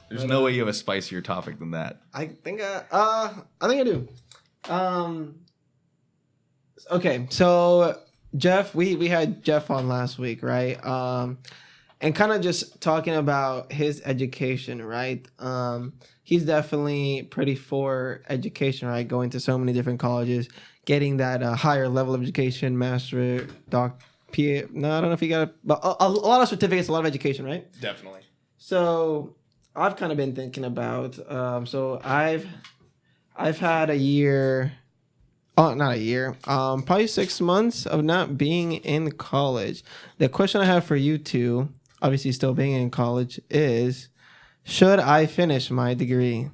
There's no way you have a spicier topic than that. I think I do. Okay, so Jeff, we had Jeff on last week, right? And kind of just talking about his education, right? He's definitely pretty for education, right? Going to so many different colleges, getting that higher level of education, master, doc, PA. No, I don't know if he got a lot of certificates, a lot of education, right? Definitely. So I've kind of been thinking about. So I've had a year. Oh, not a year. Probably 6 months of not being in college. The question I have for you two, obviously still being in college, is: should I finish my degree?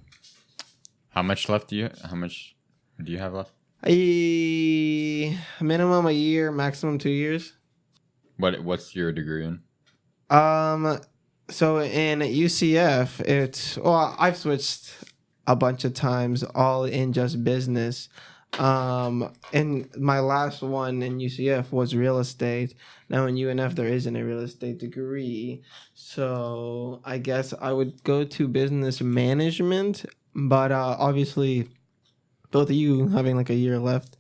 How much do you have left? A minimum a year, maximum 2 years. What's your degree in? So in UCF, I've switched a bunch of times, all in just business. And my last one in UCF was real estate. Now in UNF there isn't a real estate degree, so I guess I would go to business management. But obviously, both of you having like a year left,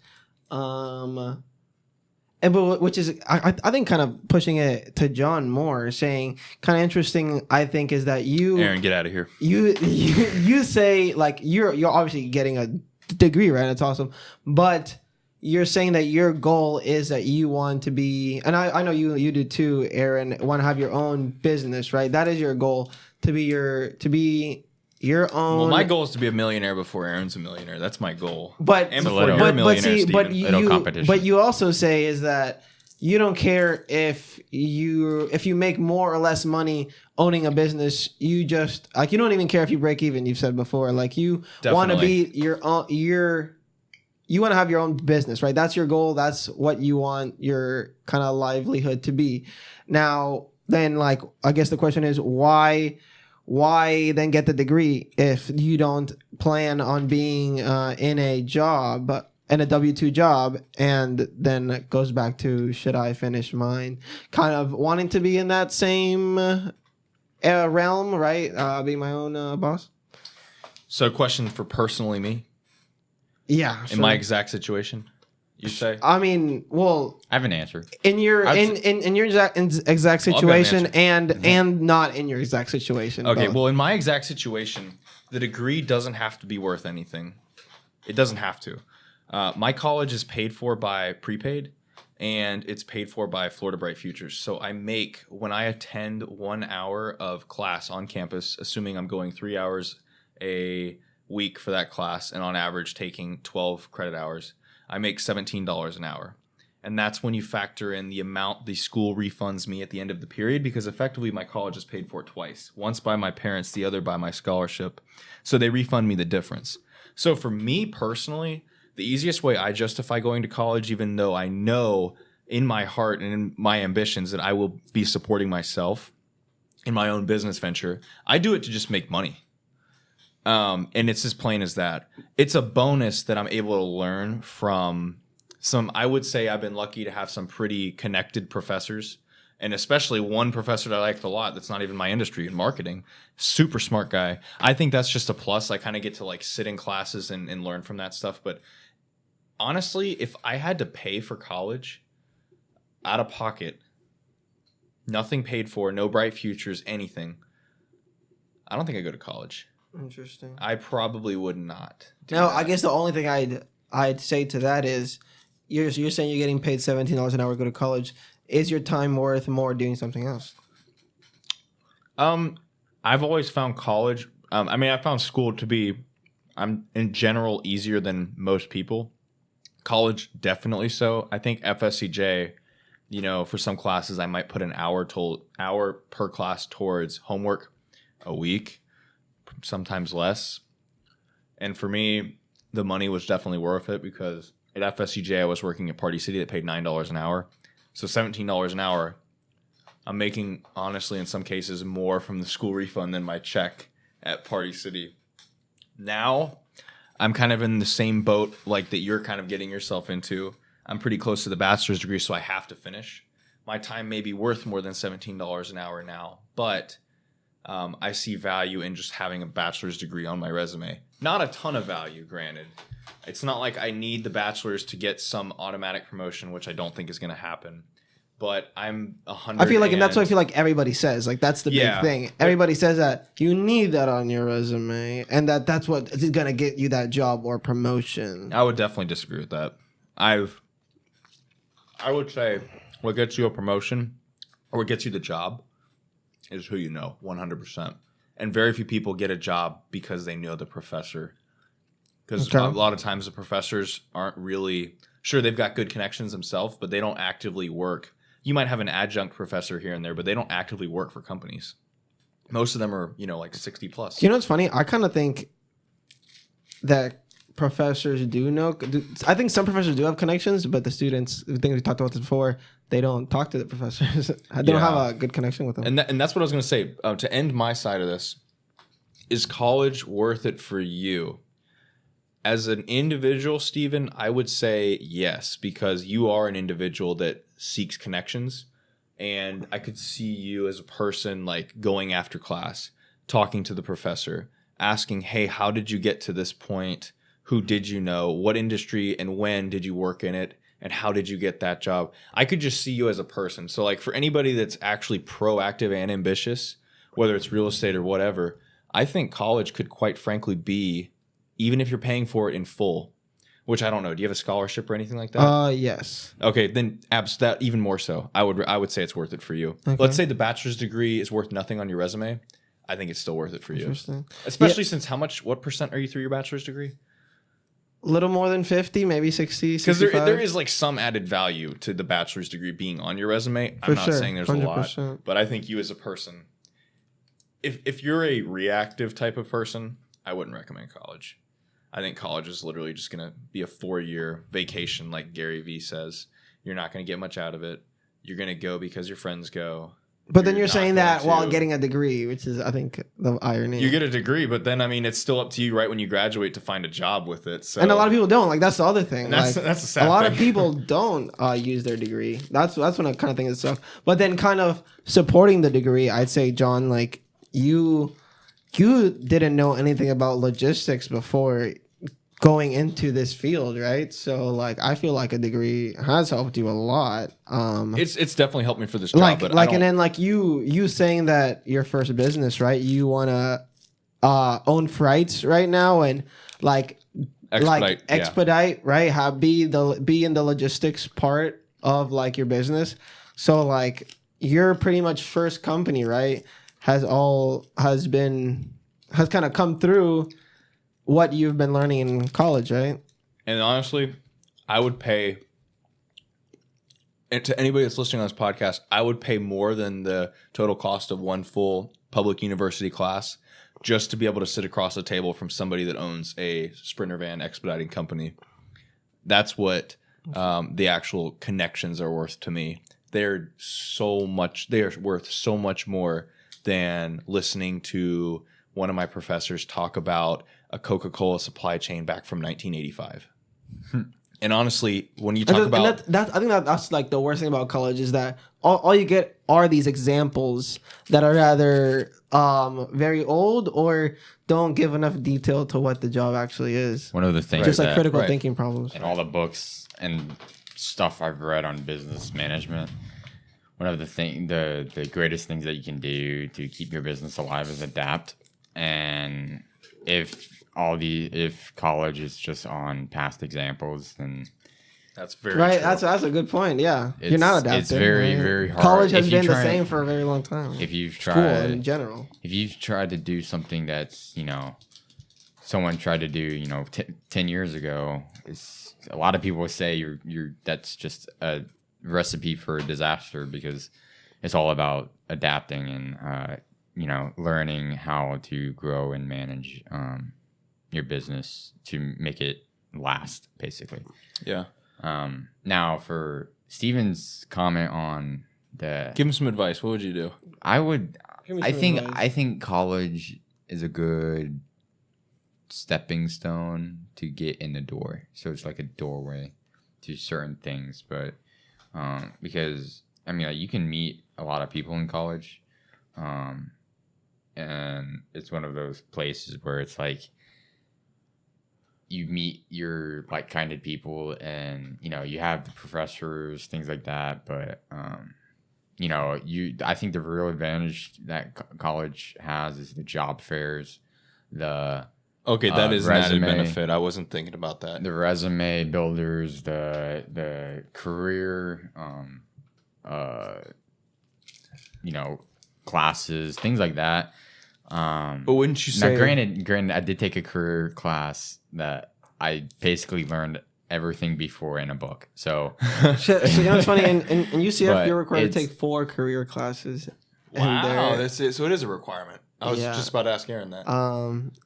which is I think kind of pushing it to John more, saying kind of interesting. I think is that Aaron, get out of here. You say like you're obviously getting a degree, right? That's awesome, but you're saying that your goal is that you want to be, and I know you do too, Aaron, want to have your own business, right? That is your goal, to be your own. Well, my goal is to be a millionaire before Aaron's a millionaire. That's my goal. But and before you're a millionaire, Steven. But you also say is that you don't care if you make more or less money owning a business. You just like, you don't even care if you break even. You've said before, like you want to be you want to have your own business, right? That's your goal. That's what you want your kind of livelihood to be. Now, then, like, I guess the question is why then get the degree if you don't plan on being in a job, in a W-2 job? And then it goes back to, should I finish mine? Kind of wanting to be in that same realm, right? Be my own boss. So, question for personally me. Yeah. In my exact situation, you say? I mean, well, I have an answer. In your exact situation and not in your exact situation. Okay, both. well, in my exact situation, the degree doesn't have to be worth anything. It doesn't have to. My college is paid for by prepaid, and it's paid for by Florida Bright Futures. So I make, when I attend 1 hour of class on campus, assuming I'm going 3 hours a week for that class, and on average taking 12 credit hours, I make $17 an hour. And that's when you factor in the amount the school refunds me at the end of the period, because effectively my college is paid for twice. Once by my parents, the other by my scholarship. So they refund me the difference. So for me personally, the easiest way I justify going to college, even though I know in my heart and in my ambitions that I will be supporting myself in my own business venture, I do it to just make money. And it's as plain as that. It's a bonus that I'm able to learn from I would say I've been lucky to have some pretty connected professors, and especially one professor that I liked a lot that's not even my industry, in marketing. Super smart guy. I think that's just a plus. I kind of get to like sit in classes and learn from that stuff. But honestly, if I had to pay for college out of pocket, nothing paid for, no bright futures, anything, I don't think I'd go to college. Interesting. I probably would not. No, I guess the only thing I'd say to that is, you're saying you're getting paid $17 an hour to go to college. Is your time worth more doing something else? I've always found college. I found school to be, in general, easier than most people. College, definitely so. I think FSCJ, for some classes, I might put an hour per class towards homework a week. Sometimes less. And for me, the money was definitely worth it, because at FSCJ I was working at Party City that paid $9 an hour. So $17 an hour, I'm making, honestly, in some cases, more from the school refund than my check at Party City. Now, I'm kind of in the same boat like that you're kind of getting yourself into. I'm pretty close to the bachelor's degree, so I have to finish. my time may be worth more than $17 an hour now, but I see value in just having a bachelor's degree on my resume. Not a ton of value, granted. It's not like I need the bachelor's to get some automatic promotion, which I don't think is going to happen. But I'm 100. I feel like, and that's what I feel like everybody says. Like that's the Yeah. big thing. Everybody says that you need that on your resume, and that's what is gonna get you that job or promotion. I would definitely disagree with that. I would say what gets you a promotion or what gets you the job is who you know, 100%. And very few people get a job because they know the professor. Because Okay. a lot of times the professors aren't really sure, they've got good connections themselves, but they don't actively work. You might have an adjunct professor here and there, but they don't actively work for companies. Most of them are, like 60 plus. You know what's funny? I kind of think that professors do know. I think some professors do have connections, but the students, I think we talked about this before, they don't talk to the professors. They don't have a good connection with them. And that's what I was going to say. To end my side of this, is college worth it for you? As an individual, Steven, I would say yes, because you are an individual that seeks connections. And I could see you as a person like going after class, talking to the professor, asking, hey, how did you get to this point? Who did you know? What industry and when did you work in it? And how did you get that job? I could just see you as a person. So like for anybody that's actually proactive and ambitious, whether it's real estate or whatever, I think college could quite frankly be, even if you're paying for it in full, which I don't know. Do you have a scholarship or anything like that? Yes. Okay, then that even more so. I would say it's worth it for you. Okay. Let's say the bachelor's degree is worth nothing on your resume. I think it's still worth it for you. Interesting. Especially since what percent are you through your bachelor's degree? Little more than 50, maybe 60, Because 65. there is like some added value to the bachelor's degree being on your resume. For I'm not sure, saying there's a lot, 100%. but I think you as a person, if you're a reactive type of person, I wouldn't recommend college. I think college is literally just going to be a 4-year vacation, like Gary Vee says. You're not going to get much out of it. You're going to go because your friends go. But then you're not saying going that while to. getting a degree, which is, I think, the irony. You get a degree, but then, I mean, it's still up to you right when you graduate to find a job with it. So. And a lot of people don't. Like, that's the other thing. And that's like, a sad a lot thing. of people don't use their degree. That's when I kind of think it's stuff. But then kind of supporting the degree, I'd say, John, like, you didn't know anything about logistics before going into this field, right? So like I feel like a degree has helped you a lot. It's definitely helped me for this job. Like but I don't, and then like you saying that your first business, right? You wanna own freights right now and like expedite, right? Be in the logistics part of like your business. So like your pretty much first company, right? Has kind of come through what you've been learning in college, right? And honestly, I would pay, and to anybody that's listening on this podcast, I would pay more than the total cost of one full public university class just to be able to sit across the table from somebody that owns a Sprinter van expediting company. That's what the actual connections are worth to me. They are worth so much more than listening to one of my professors talk about a Coca-Cola supply chain back from 1985. And honestly, when you talk about I think that's like the worst thing about college is that all you get are these examples that are either very old or don't give enough detail to what the job actually is. One of the things Just like that critical right. thinking problems. in all the books and stuff I've read on business management, one of the greatest things that you can do to keep your business alive is adapt. And if college is just on past examples, then that's very Right, true. that's a good point. Yeah, you're not adapting. it's very, right? very hard. College has If you been the try- same for a very long time. if you've School tried in general. if you've tried to do something that's someone tried to do 10 years ago, it's a lot of people say you're that's just a recipe for a disaster, because it's all about adapting and learning how to grow and manage your business to make it last, basically. Yeah. Now for Steven's comment on the Give him some advice. What would you do? Give me I some think advice. I think college is a good stepping stone to get in the door. So it's like a doorway to certain things, but because I mean, like, you can meet a lot of people in college, and it's one of those places where it's like you meet your like-minded people, and you have the professors, things like that. But I think the real advantage that college has is the job fairs, the Okay, that is an added resume. benefit. I wasn't thinking about that. the resume builders, the career, classes, things like that. But wouldn't you Now, say? granted, I did take a career class that I basically learned everything before in a book. So So it's funny. In UCF, But you're required to it's- take 4 career classes. And Wow, they're- that's it. So it is a requirement. I was Yeah. just about to ask Aaron that.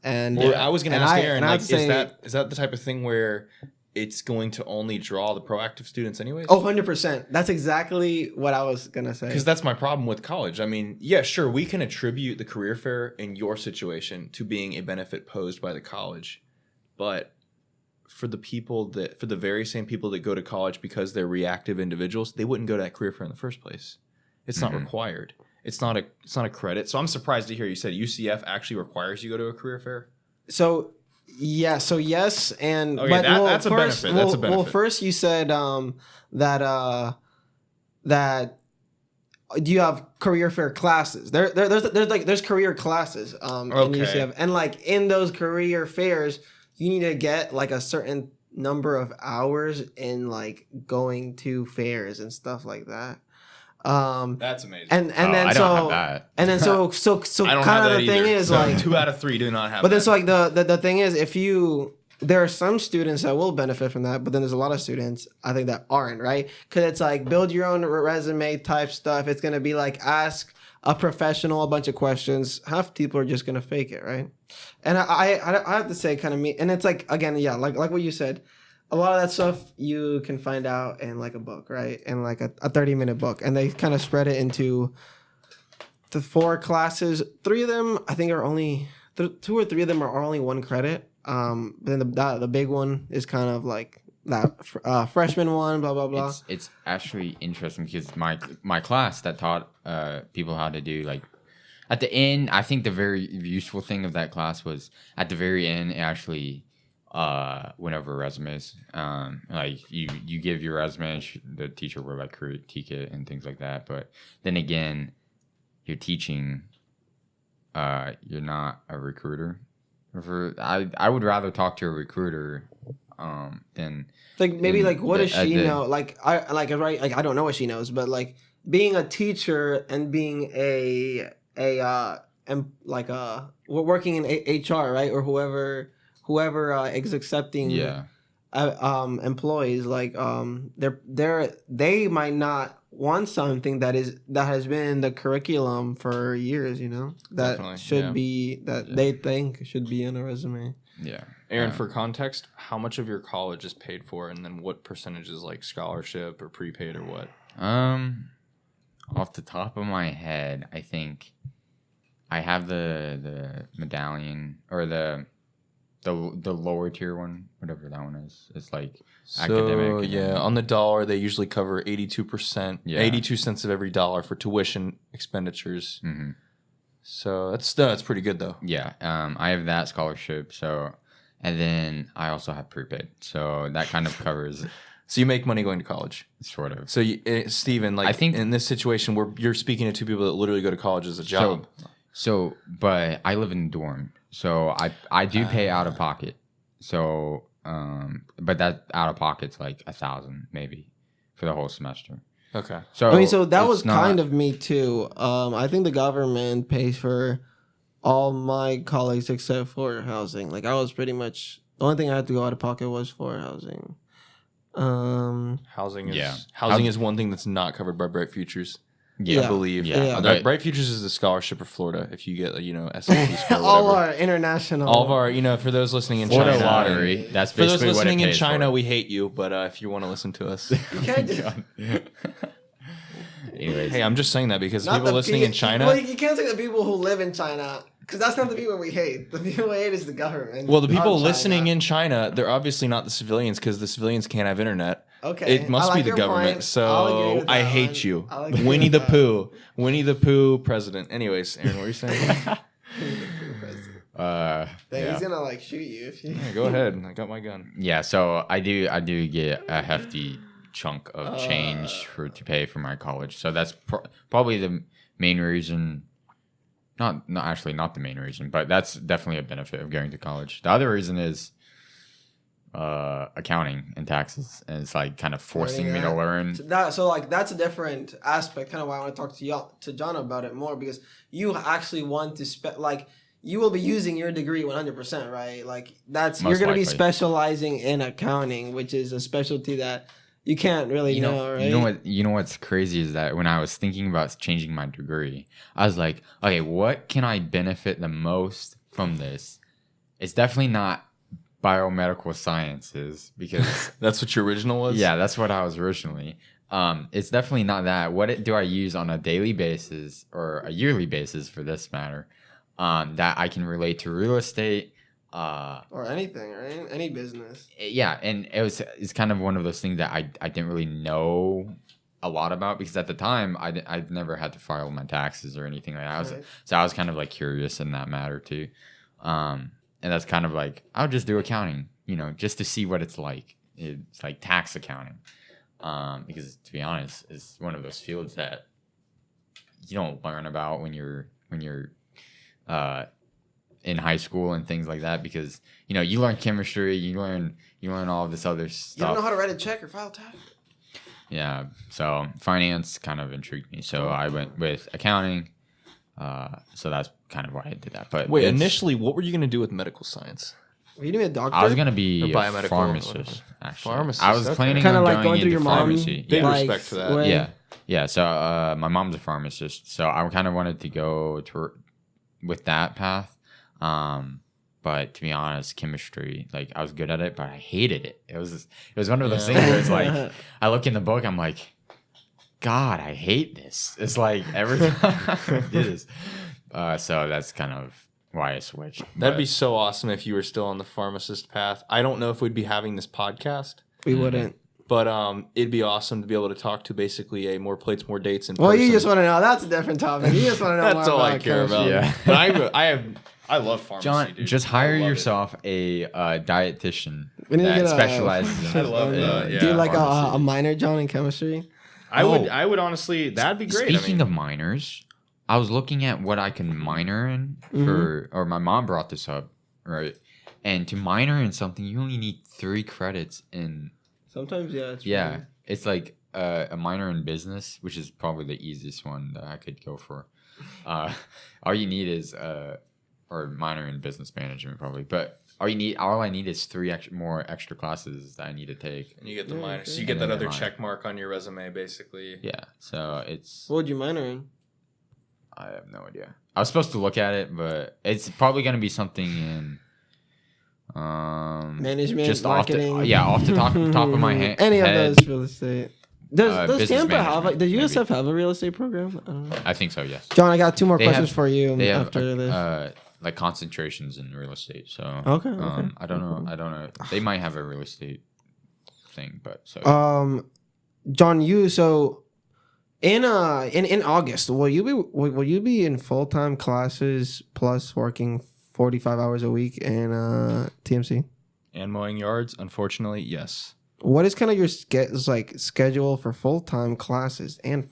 and Well, I was going to and ask I- Aaron, and I'd like, say- is that the type of thing where it's going to only draw the proactive students anyways? Oh, 100%. That's exactly what I was gonna say. Because that's my problem with college. I mean, yeah, sure, we can attribute the career fair in your situation to being a benefit posed by the college, but for the very same people that go to college because they're reactive individuals, they wouldn't go to that career fair in the first place. It's not Mhm. required. It's not a credit. So I'm surprised to hear you said UCF actually requires you to go to a career fair. So yeah, so yes, and Okay, but that's a first, benefit. That's a Well, benefit. first you said that do you have career fair classes? There's career classes in Okay. UCF, and like in those career fairs, you need to get like a certain number of hours in like going to fairs and stuff like that. That's amazing. And Oh, then I so don't have that. and then so I don't have kind of that the thing either. is So like 2 out of 3 do not have. but then that. so like the thing is there are some students that will benefit from that, but then there's a lot of students I think that aren't, right? Because it's like build your own resume type stuff. It's gonna be like ask a professional a bunch of questions. Half people are just gonna fake it, right? And I have to say kind of me, and it's like again, yeah, like what you said. A lot of that stuff you can find out in like a book, right? In like a 30-minute book, and they kind of spread it into the 4 classes. 3 of them I think are only 2 or 3 of them are only 1 credit. But then the big one is kind of like that freshman one, blah blah blah. It's actually interesting because my class that taught people how to do like at the end. I think the very useful thing of that class was at the very end it actually went over resumes. Like you give your resume, the teacher will like critique it and things like that. But then again, you're teaching. You're not a recruiter. I would rather talk to a recruiter than Like maybe in like what does she the- know? Like I don't know what she knows, but like being a teacher and being working in HR, right, or whoever is accepting employees, like they might not want something that has been in the curriculum for years, that Definitely, should yeah. be they think should be in a resume. yeah. Aaron, for context, how much of your college is paid for, and then what percentage is like scholarship or prepaid or what? Off the top of my head, I think I have the medallion or the lower tier one, whatever that one is. It's like academic. So and yeah, then- on the dollar they usually cover 82%, Yeah. 82 cents of every dollar for tuition expenditures. Mhm. So that's pretty good though. Yeah, I have that scholarship. So, and then I also have prepaid. So that kind of covers So you make money going to college. sort of. So Steven, like I think- in this situation where you're speaking to 2 people that literally go to college as a job. So, but I live in a dorm, so I do pay out of pocket. So, but that out of pocket's like $1,000 maybe for the whole semester. Okay. So I mean, so that it's was not- kind of me too. I think the government pays for all my colleagues except for housing. Like I was pretty much the only thing I had to go out of pocket was for housing. Housing is Yeah. housing is one thing that's not covered by Bright Futures. I Yeah. believe. Yeah. Bright Futures is a scholarship for Florida. If you get SAT score, all whatever. our international, All of our, for those listening in Florida China, lottery. That's For those basically what it listening in pays China, for. we hate you. But if you want to listen to us, You can't just, Anyways, hey, I'm just saying that because not people the listening pe- in China. Well, you can't say the people who live in China because that's not the people we hate. The people we hate is the government. Well, the people of listening China. in China, they're obviously not the civilians because the civilians can't have internet. Okay. It must I be like the your government. point. I'll agree So with I that hate one. you. I'll agree Winnie with the that. Pooh. Winnie the Pooh president. Anyways, Aaron, what were you saying? Dang, Yeah. he's gonna like shoot you if you. Yeah, go ahead. I got my gun. Yeah, so I do get a hefty chunk of change to pay for my college. So that's probably the main reason. Not actually not the main reason, but that's definitely a benefit of going to college. The other reason is accounting and taxes, and it's like kind of forcing me to learn. So like that's a different aspect. Kind of why I want to talk to y'all to John about it more, because you actually want to like. You will be using your degree 100%, right? Like that's Most you're going to be likely. specializing in accounting, which is a specialty that you can't really know, right? You know what's crazy is that when I was thinking about changing my degree, I was like, okay, what can I benefit the most from this? It's definitely not biomedical sciences because That's what your original was? yeah, that's what I was originally. It's definitely not that. What do I use on a daily basis or a yearly basis for this matter? That I can relate to real estate, Or anything, right? Any business. yeah, and it's kind of one of those things that I didn't really know a lot about because at the time I'd never had to file my taxes or anything like that. Right. So I was kind of like curious in that matter too, and that's kind of like I'll just do accounting, just to see what it's like. It's like tax accounting, because to be honest, it's one of those fields that you don't learn about when you're in high school and things like that because you learn chemistry, you learn all of this other stuff. You don't know how to write a check or file tax. Yeah, so finance kind of intrigued me, so I went with accounting. So that's kind of why I did that. But Wait, initially, what were you going to do with medical science? Were you gonna be a doctor? I was gonna be Or a biomedical, pharmacist. whatever. Actually, Pharmacist, I was okay. planning Kinda on like going through into your mom. pharmacy. Big Yeah. respect for that. way. Yeah. So my mom's a pharmacist, so I kind of wanted to go with that path. But to be honest, chemistry, like I was good at it, but I hated it. It was one of those Yeah. things where it's like I look in the book, I'm like, God, I hate this. It's like every time I do this. So that's kind of why I switched. That'd But- be so awesome if you were still on the pharmacist path. I don't know if we'd be having this podcast, We wouldn't. but it'd be awesome to be able to talk to basically a more plates, more dates in Well, person. you just want to know. That's a different topic. You just want to know That's more all about I care about. chemistry. Yeah. But I love pharmacy, John, dude. just I hire love it. yourself a dietitian We need to that get a- specializes. I love that, yeah. Do you like a pharmacy. minor, John, in chemistry? I would. Oh. I would honestly. That'd be great. Speaking of minors, I was looking at what I can minor in or my mom brought this up, right? And to minor in something, you only need 3 credits in. Sometimes, yeah. It's Yeah, really- it's like a minor in business, which is probably the easiest one that I could go for. All you need is or minor in business management probably, but all I need is 3 more extra classes that I need to take. and you get the Yeah, minor, so okay. you get And that then other minor. check mark on your resume, basically. Yeah, so it's. What would you minor in? I have no idea. I was supposed to look at it, but it's probably going to be something in Management, just marketing. off the top of my head. Any of those real estate. Does business Tampa have management, does USF maybe. have a real estate program? I don't know. I think so. Yes, John, I got 2 more They questions have- for you they have after this. like concentrations in real estate. So Okay. I don't know. They might have a real estate thing, but so John, so in August, will you be in full-time classes plus working 45 hours a week in TMC? And mowing yards, unfortunately, yes. What is kind of your schedule for full-time classes and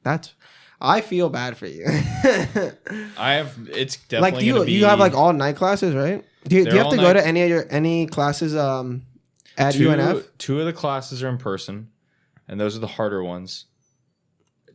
that's I feel bad for you. It's definitely like do gonna be, you have like all night classes, right? Do you They're have all to go night. to any classes at two, UNF? 2 of the classes are in person, and those are the harder ones.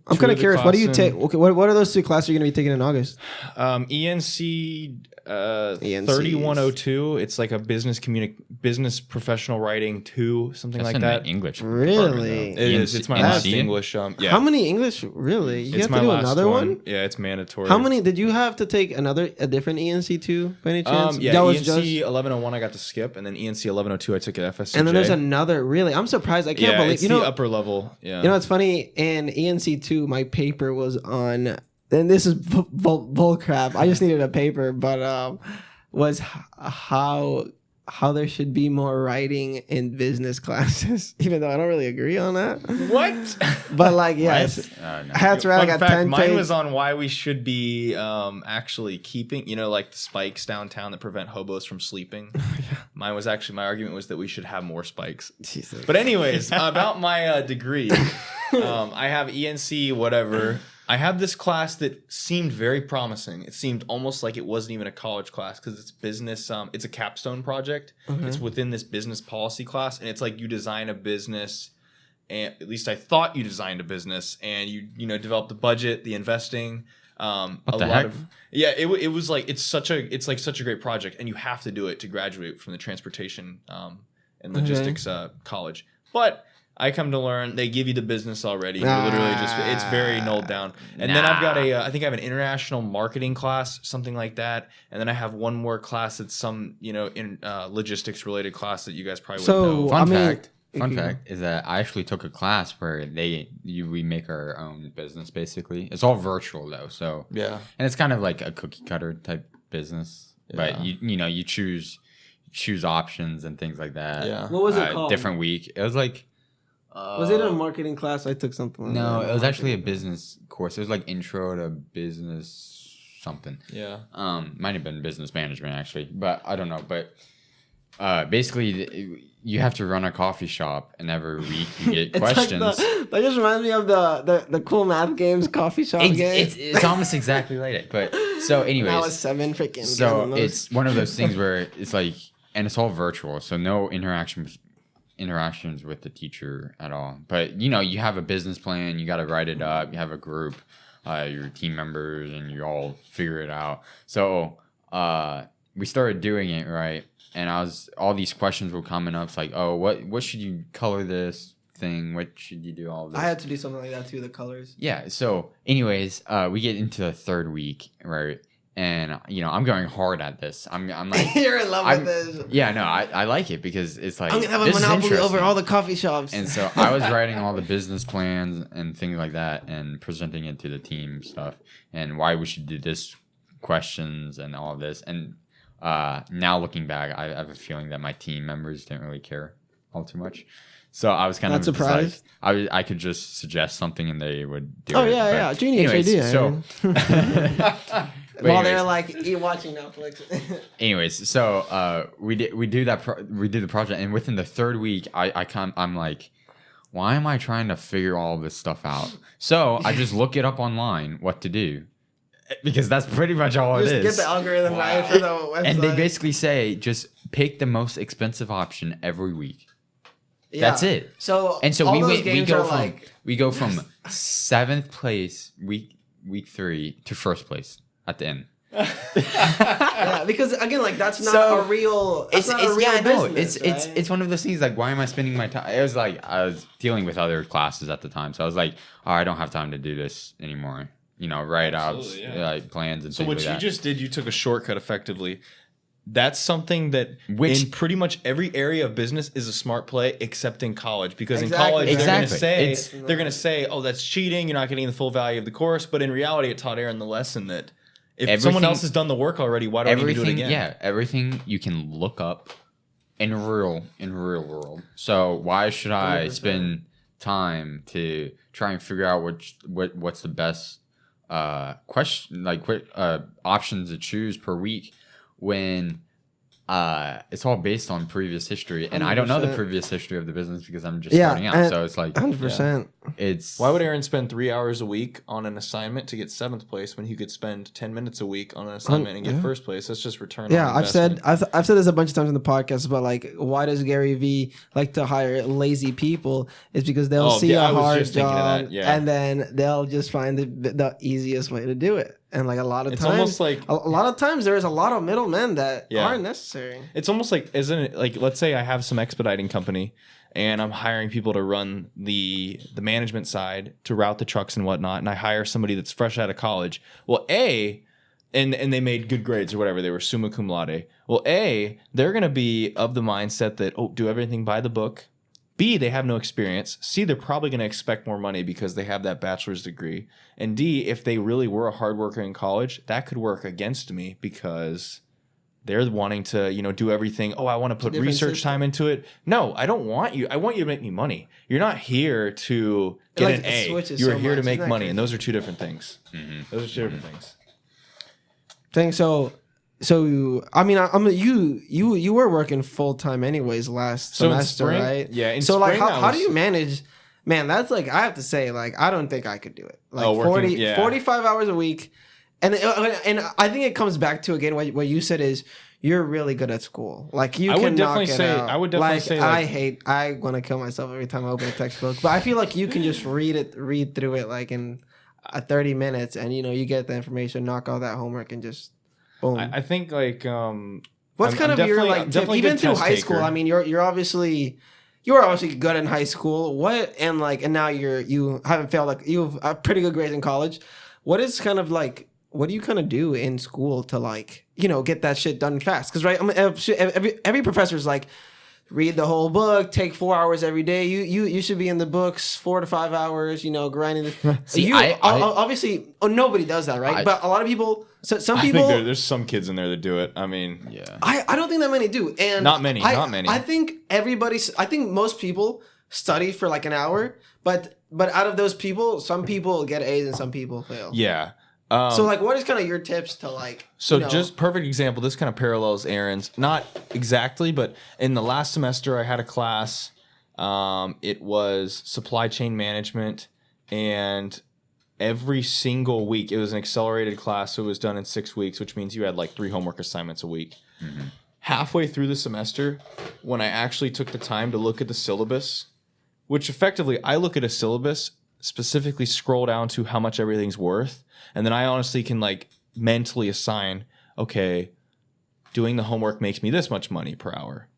I'm 2 kind of of the curious. What do you classes in- take? Okay, what are those 2 classes you're going to be taking in August? ENC ENCs. 3102. It's like a business professional writing 2, something that's like in that. the English. Really? department, It though. is. It's my ENC? last English. Yeah. How many English? Really? You It's have my to do last another one? Yeah, it's mandatory. How many did you have to take a different ENC2 by any chance? Yeah, That was ENC 1101 I got to skip, and then ENC 1102 I took at FSCJ. and then there's another. Really, I'm surprised. I can't yeah, believe it's you know. the upper level. Yeah. You know, it's funny. In ENC2, my paper was on. And this is bull crap. I just needed a paper, but was how how there should be more writing in business classes, even though I don't really agree on that. What? But like, yes, No. I had to write Fun like a fact, 10 mine page. was on why we should be actually keeping, like the spikes downtown that prevent hobos from sleeping. Mine was actually, my argument was that we should have more spikes. Jesus. But anyways, about my degree, I have ENC, whatever. I have this class that seemed very promising. It seemed almost like it wasn't even a college class because it's business. It's a capstone project. Okay. It's within this business policy class, and it's like you design a business. And at least I thought you designed a business, and you develop the budget, the investing. What the heck? It was like it's such a great project, and you have to do it to graduate from the transportation and logistics college. But I come to learn they give you the business already. You literally just it's very nulled down. And then I've got I think I have an international marketing class, something like that. And then I have one more class that's some in logistics related class that you guys probably wouldn't know. Fun fact is that I actually took a class where we make our own business basically. It's all virtual though, so Yeah. and it's kind of like a cookie cutter type business, but you choose options and things like that. Yeah. What was it called? Different week. It was like. Was it a marketing class? I took something. Like No, that. it was actually a business course. It was like intro to business something. Yeah. Might have been business management actually, but I don't know. But basically, you have to run a coffee shop, and every week you get It's questions. like that just reminds me of the cool math games coffee shop game. It's almost exactly like it. But so, anyways, Now it's 7 freaking. so games. it's one of those things where it's like, and it's all virtual, so no interactions with the teacher at all. But you have a business plan, you got to write it up, you have a group, your team members, and you all figure it out. So we started doing it, right? And all these questions were coming up. It's like, oh, what should you color this thing? What should you do? All this. I had to do something like that too. The colors. Yeah. So, anyways, we get into the third week, right? And I'm going hard at this. I'm like, You're in love with this. yeah, no, I like it because it's like I'm gonna have a this is monopoly over interesting. all the coffee shops. And so I was writing all the business plans and things like that and presenting it to the team stuff and why we should do this questions and all this. And now looking back, I have a feeling that my team members didn't really care all too much. So I was kind Not of just surprised? Like, I could just suggest something and they would do Oh it. yeah, But genius anyways, idea. So While anyways. they're like watching Netflix. Anyways, so we do the project, and within the third week, I'm like, why am I trying to figure all this stuff out? So I just look it up online what to do, because that's pretty much all Just it get is. the algorithm right for the website. And they basically say just pick the most expensive option every week. Yeah. That's it. So And so all we those went, we games go are from like, we go from 7th place week 3 to 1st place at the end. yeah, because again, like that's not So, a real. That's not a real yeah, I know. business, It's right? it's one of those things like, why am I spending my time? It was like I was dealing with other classes at the time, so I was like, oh, I don't have time to do this anymore. Write outs, Absolutely, yeah. like plans and So things what like you that. just did, you took a shortcut effectively. That's something that Which- in pretty much every area of business is a smart play, except in college. Because Exactly. in college Exactly. they're gonna say, oh, that's cheating. You're not getting the full value of the course. But in reality, it taught Aaron the lesson that if someone Everything- else has done the work already, why do I need to do it everything, again? yeah, everything you can look up in real world. So why should I 100%. spend time to try and figure out what's the best question, like what options to choose per week when it's all based on previous history, and I don't know the 100%. previous history of the business because I'm just Yeah, starting out. and- So it's like 100%. it's Why would Aaron spend 3 hours a week on an assignment to get 7th place when he could spend 10 minutes a week on an assignment and get yeah. 1st place? That's just return. Yeah, on I've said investment. I've said this a bunch of times in the podcast, but like, why does Gary Vee like to hire lazy people? It's because they'll Oh, see yeah, I a was hard just thinking of job, that, yeah. and then they'll just find the easiest way to do it. And like a lot of It's times, almost like a lot of times there's a lot of middlemen that Yeah. aren't necessary. it's almost like, isn't it like, let's say I have some expediting company and I'm hiring people to run the management side to route the trucks and whatnot, and I hire somebody that's fresh out of college. Well, and they made good grades or whatever, they were summa cum laude. Well, they're gonna be of the mindset that, oh, do everything by the book. B, they have no experience. C, they're probably going to expect more money because they have that bachelor's degree. And D, if they really were a hard worker in college, that could work against me because they're wanting to, do everything. Oh, I want to put different research system. time into it. No, I don't want you. I want you to make me money. You're not here to get Like, an it A. switches You're so here to much. make Isn't that money, and crazy? those are two different things. Those are two different things. I mean, you were working full time anyways last So in semester, spring- right? yeah, in So like, spring I how do was- you manage? Man, that's like I have to say, like I don't think I could do it. Like Oh, working- 40, yeah. 45 hours a week, and I think it comes back to again what you said is you're really good at school. Like you I can would knock definitely it say- out. I would definitely like, say, like- I want to kill myself every time I open a textbook, but I feel like you can just read through it like in 30 minutes, and you get the information, knock all that homework, and just boom. I think like What's I'm- kind I'm of your definitely- like I'm tip, definitely a even good through test high school? taker. I mean, you were obviously good in high school. And now you haven't failed. Like you have a pretty good grades in college. What do you kind of do in school to like get that shit done fast? Because right, I mean, every professor's like, read the whole book, take 4 hours every day. You should be in the books 4 to 5 hours. Grinding. See, Obviously nobody does that, right? But a lot of people. So some I people. think there's some kids in there that do it. I mean, Yeah. I don't think that many do, and Not many. I think I think most people study for like an hour, but out of those people, some people get A's and some people fail. yeah. So like, what is kind of your tips to like? So just perfect example. This kind of parallels Aaron's, not exactly, but in the last semester I had a class. It was supply chain management, and every single week it was an accelerated class, so it was done in 6 weeks, which means you had like 3 homework assignments a week. Halfway through the semester, when I actually took the time to look at the syllabus, which effectively I look at a syllabus, specifically scroll down to how much everything's worth, and then I honestly can like mentally assign, okay, doing the homework makes me this much money per hour.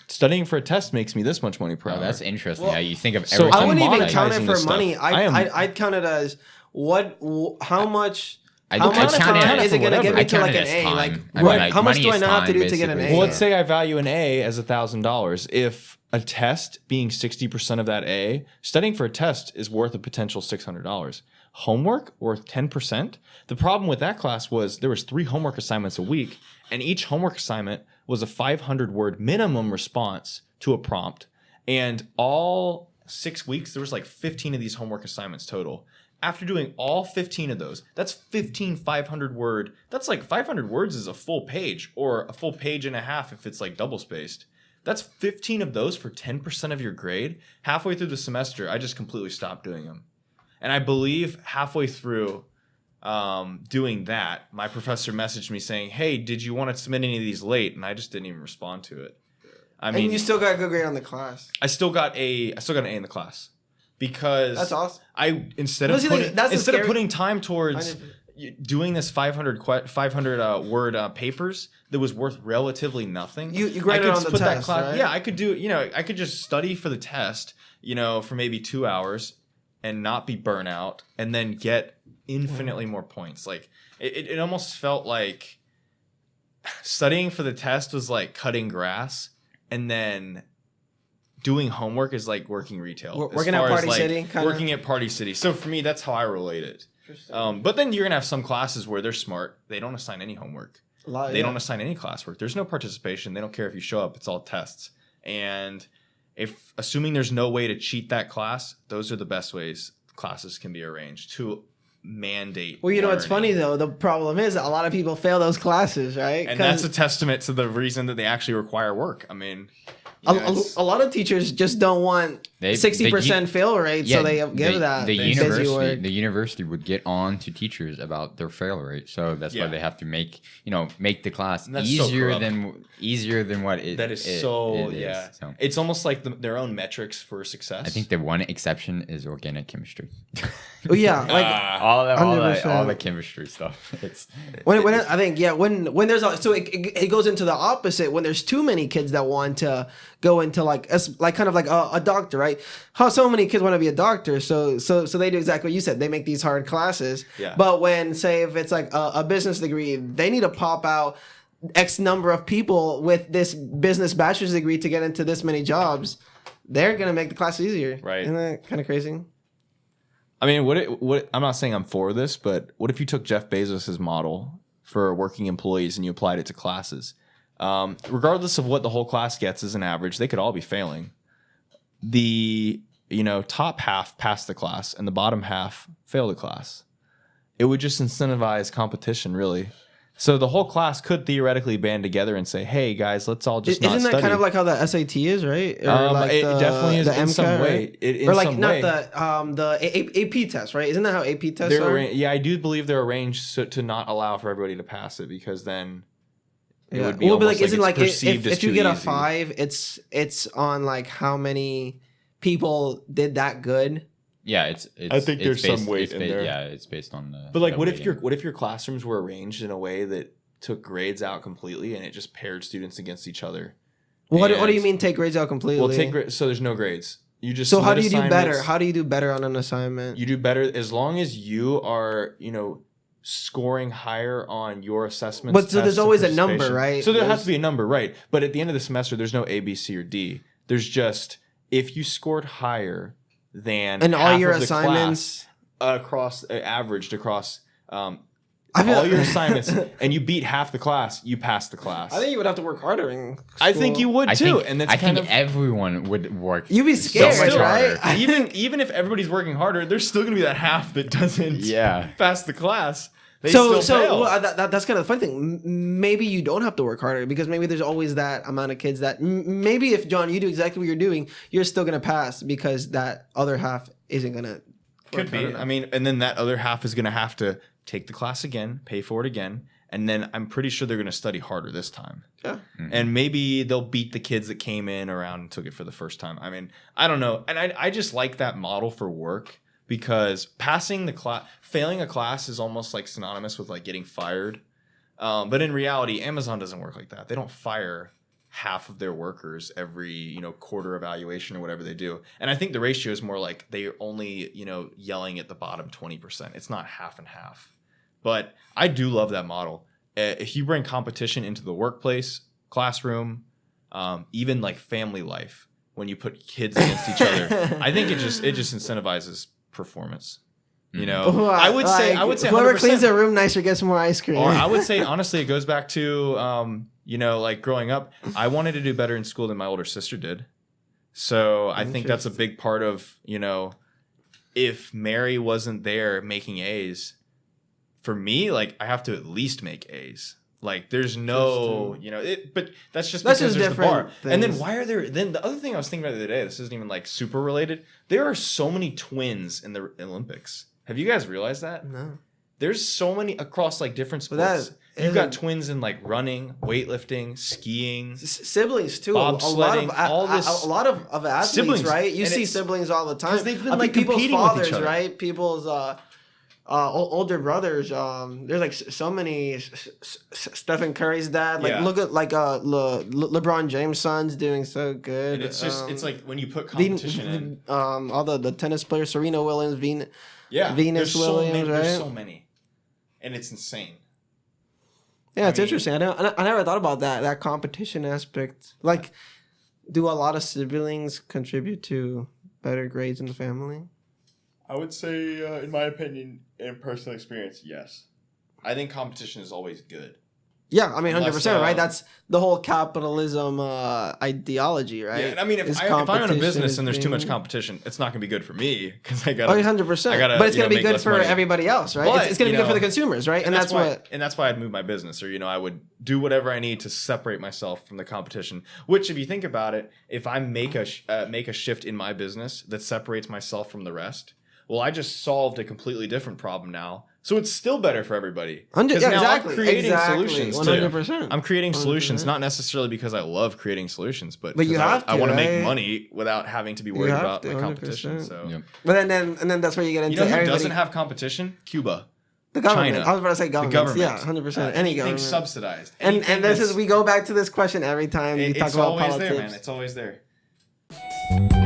Studying for a test makes me this much money per Oh, hour. that's interesting. Well, how you think of so everything. I wouldn't even monetizing count it this for stuff. money. I am- I'd count it as how much. I How count much it time as is it going to whatever. get me I to count like it an as A? time. Like, I mean, like, how much money do I is now have to time, do to get an A? basically. Well, let's say I value an A as $1,000. If a test being 60% of that A, studying for a test is worth a potential $600. Homework worth 10%. The problem with that class was there was 3 homework assignments a week, and each homework assignment was a 500-word minimum response to a prompt. And all 6 weeks, there was like 15 of these homework assignments total. After doing all 15 of those, that's 15 500-word. That's like 500 words is a full page, or a full page and a half if it's like double spaced. That's 15 of those for 10% of your grade. Halfway through the semester, I just completely stopped doing them. And I believe halfway through doing that, my professor messaged me saying, hey, did you want to submit any of these late? And I just didn't even respond to it. I mean, and you still got a good grade on the class. I still got an A in the class. Because That's awesome. I instead Well, of see, putting, that's the instead of scary- putting time towards doing this 500 word papers that was worth relatively nothing, You graded I could on the put that test, class. right? Yeah, I could do. I could just study for the test. For maybe 2 hours and not be burnt out, and then get infinitely more points. Like it almost felt like studying for the test was like cutting grass, and then doing homework is like working retail. Working at Party City, kinda? Working at Party City. So for me, that's how I relate it. But then you're gonna have some classes where they're smart. They don't assign any homework. They don't assign any classwork. There's no participation. They don't care if you show up. It's all tests. And if assuming there's no way to cheat that class, those are the best ways classes can be arranged to mandate. Well, what's funny learning. though? The problem is a lot of people fail those classes, right? And that's a testament to the reason that they actually require work. I mean, a lot of teachers just don't want 60% fail rate, so they give that busy work. The university would get on to teachers about their fail rate, so that's why they have to make the class easier than what it. That is it so is. yeah. So It's almost like their own metrics for success. I think the one exception is organic chemistry. Oh yeah, like all the 100%. chemistry stuff. It's when I think when there's it goes into the opposite when there's too many kids that want to go into like kind of like a doctor, right? How so many kids want to be a doctor, so they do exactly what you said. They make these hard classes. Yeah. But when say if it's like a business degree, they need to pop out X number of people with this business bachelor's degree to get into this many jobs. They're gonna make the class easier, Right. Isn't that kind of crazy? I mean, what I'm not saying I'm for this, but what if you took Jeff Bezos' model for working employees and you applied it to classes? regardless of what the whole class gets as an average, they could all be failing. The top half pass the class and the bottom half fail the class. It would just incentivize competition, really. So the whole class could theoretically band together and say, "Hey guys, let's all just not Isn't that study." kind of like how the SAT is, right? Or It definitely is the in MCAT, some way. right? In Or like some not way. the AP test, right? Isn't that how AP tests They're are? I do believe they're arranged to not allow for everybody to pass it, because then it Yeah. would be Well, but almost like, isn't it's like perceived as if you too get a easy. 5, it's on like how many people did that good. Yeah, it's I think there's some based, weight it's in ba- there. Yeah, it's based on the. But like, the what if weighting. your classrooms were arranged in a way that took grades out completely and it just paired students against each other? What do you And- mean take grades out completely? Well, so there's no grades. You just So how do submit you do better? assignments. How do you do better on an assignment? You do better as long as you are, scoring higher on your assessments. But so there's tests, and always a number, participation. right? So there has There's- to be a number, right? But at the end of the semester, there's no A, B, C, or D. There's just if you scored higher than And all half your of the assignments. class averaged across I feel all like- your assignments, and you beat half the class, you pass the class. I think you would have to work harder in I think school. you would I too, think, and that's I kind think of everyone would work. You'd be so scared, much right? harder. even if everybody's working harder, there's still gonna be that half that doesn't Yeah. pass the class. They So still fail. well, that's kind of the fun thing. Maybe you don't have to work harder because maybe there's always that amount of kids that maybe if John, you do exactly what you're doing, you're still gonna pass because that other half isn't gonna. Could work be. hard enough. I mean, and then that other half is going to have to take the class again, pay for it again, and then I'm pretty sure they're going to study harder this time. Yeah. And maybe they'll beat the kids that came in around and took it for the first time. I mean, I don't know. And I just like that model for work because failing a class is almost like synonymous with like getting fired. But in reality, Amazon doesn't work like that. They don't fire half of their workers every quarter evaluation or whatever they do. And I think the ratio is more like they're only yelling at the bottom 20%. It's not half and half. But I do love that model. If you bring competition into the workplace, classroom, even like family life, when you put kids against each other, I think it just incentivizes performance. Well, I would say whoever 100%. cleans their room nicer gets more ice cream. Or I would say honestly, it goes back to like growing up. I wanted to do better in school than my older sister did, so I think that's a big part of if Mary wasn't there making A's, for me, like I have to at least make A's. Like there's no, but that's just because just there's the bar. different And then things. why are there? Then the other thing I was thinking about the other day, this isn't even like super related. There are so many twins in the Olympics. Have you guys realized that? No. There's so many across like different But that sports. You've got isn't- twins in like running, weightlifting, skiing. Siblings too. A lot Bobsledding, of all this- a lot of athletes, Siblings. right? You And see it's- siblings all the time. 'cause they've been, I like, think people's competing with each fathers, other. right? People's older brothers. There's like so many. Stephen Curry's dad. Like Yeah. look at like LeBron James' son's doing so good. And it's just it's like when you put Ven- competition in. all the tennis players, Serena Williams, Venus There's Williams, right? There's so many, and it's insane. Yeah, it's mean- interesting. I never thought about that competition aspect. Like, do a lot of siblings contribute to better grades in the family? I would say, in my opinion, in personal experience, yes. I think competition is always good. Yeah, I mean, 100%, Unless, right? That's the whole capitalism ideology, right? Yeah, and I mean, if Is I own a competition business is and there's too much being- competition, it's not going to be good for me because I got. Oh, 100%. I gotta, but it's going to be make good less for money. everybody else, right? But, it's going to be good for you the know, consumers, right? And that's why, what. and that's why I'd move my business, or I would do whatever I need to separate myself from the competition. Which, if you think about it, if I make a shift in my business that separates myself from the rest, well, I just solved a completely different problem now. So it's still better for everybody. 100, yeah, now exactly. I'm creating exactly. solutions. 100%. I'm creating solutions, 100%. not necessarily because I love creating solutions, but But you because have I to, want to right? make money without having to be You worried have about to, my competition. 100%. So, Yep. But then that's where you get into you know who everybody. doesn't have competition? Cuba. The government. China. I was about to say The government. government. Yeah, 100%. Any Anything government. subsidized. And Anything this that's- is we go back to this question every time you talk it's about always politics. there, man. It's always there.